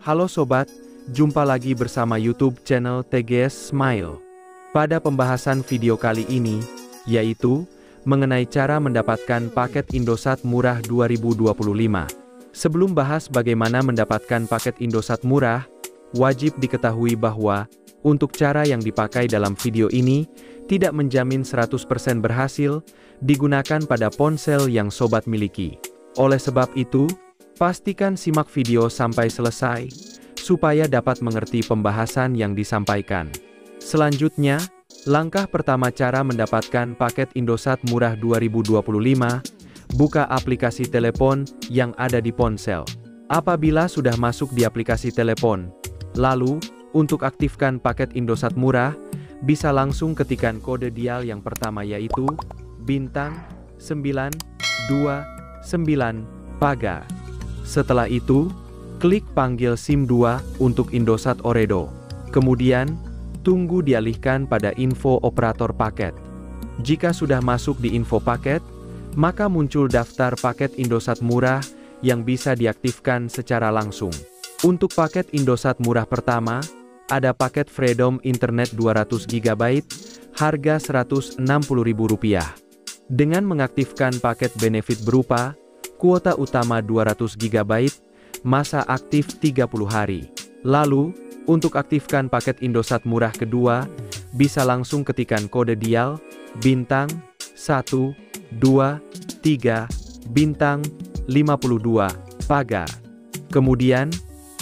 Halo sobat, jumpa lagi bersama YouTube channel TGS Smile. Pada pembahasan video kali ini, yaitu mengenai cara mendapatkan paket Indosat murah 2025. Sebelum bahas bagaimana mendapatkan paket Indosat murah, wajib diketahui bahwa untuk cara yang dipakai dalam video ini tidak menjamin 100% berhasil digunakan pada ponsel yang sobat miliki. Oleh sebab itu, pastikan simak video sampai selesai, supaya dapat mengerti pembahasan yang disampaikan. Selanjutnya, langkah pertama cara mendapatkan paket Indosat murah 2025, buka aplikasi telepon yang ada di ponsel. Apabila sudah masuk di aplikasi telepon, lalu, untuk aktifkan paket Indosat murah, bisa langsung ketikkan kode dial yang pertama yaitu, bintang, 929, paga. Setelah itu, klik panggil SIM 2 untuk Indosat Ooredoo. Kemudian, tunggu dialihkan pada info operator paket. Jika sudah masuk di info paket, maka muncul daftar paket Indosat murah yang bisa diaktifkan secara langsung. Untuk paket Indosat murah pertama, ada paket Freedom Internet 200 GB, harga Rp160.000. Dengan mengaktifkan paket benefit berupa kuota utama 200 GB, masa aktif 30 hari. Lalu, untuk aktifkan paket Indosat murah kedua, bisa langsung ketikkan kode dial, bintang, 123, bintang, 52, paga. Kemudian,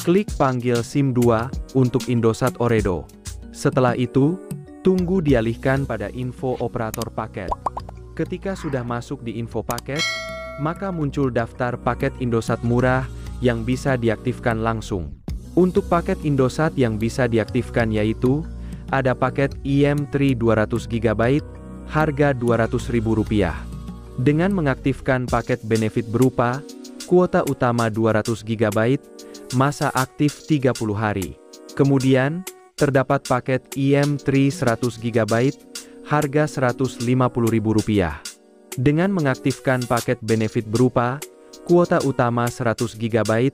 klik panggil SIM 2 untuk Indosat Ooredoo. Setelah itu, tunggu dialihkan pada info operator paket. Ketika sudah masuk di info paket, maka muncul daftar paket Indosat murah yang bisa diaktifkan langsung. Untuk paket Indosat yang bisa diaktifkan yaitu, ada paket IM3 200 GB, harga Rp200.000. Dengan mengaktifkan paket benefit berupa kuota utama 200 GB, masa aktif 30 hari. Kemudian, terdapat paket IM3 100 GB, harga Rp150.000. Dengan mengaktifkan paket benefit berupa kuota utama 100 GB,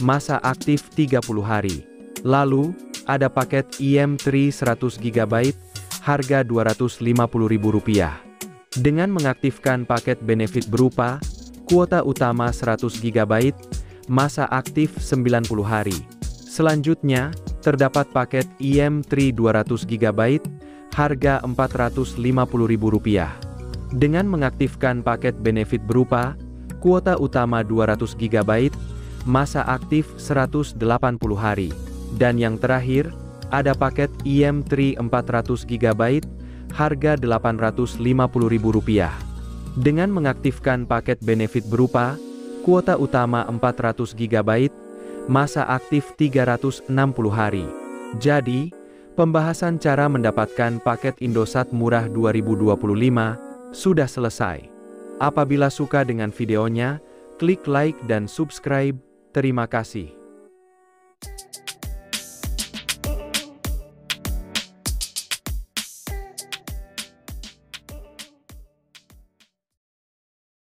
masa aktif 30 hari. Lalu, ada paket IM3 100 GB, harga Rp250.000. Dengan mengaktifkan paket benefit berupa kuota utama 100 GB, masa aktif 90 hari. Selanjutnya, terdapat paket IM3 200 GB, harga Rp450.000. Dengan mengaktifkan paket benefit berupa kuota utama 200 GB, masa aktif 180 hari. Dan yang terakhir, ada paket IM3 400 GB, harga Rp850.000. Dengan mengaktifkan paket benefit berupa kuota utama 400 GB, masa aktif 360 hari. Jadi, pembahasan cara mendapatkan paket Indosat murah 2025 sudah selesai. Apabila suka dengan videonya, klik like dan subscribe. Terima kasih.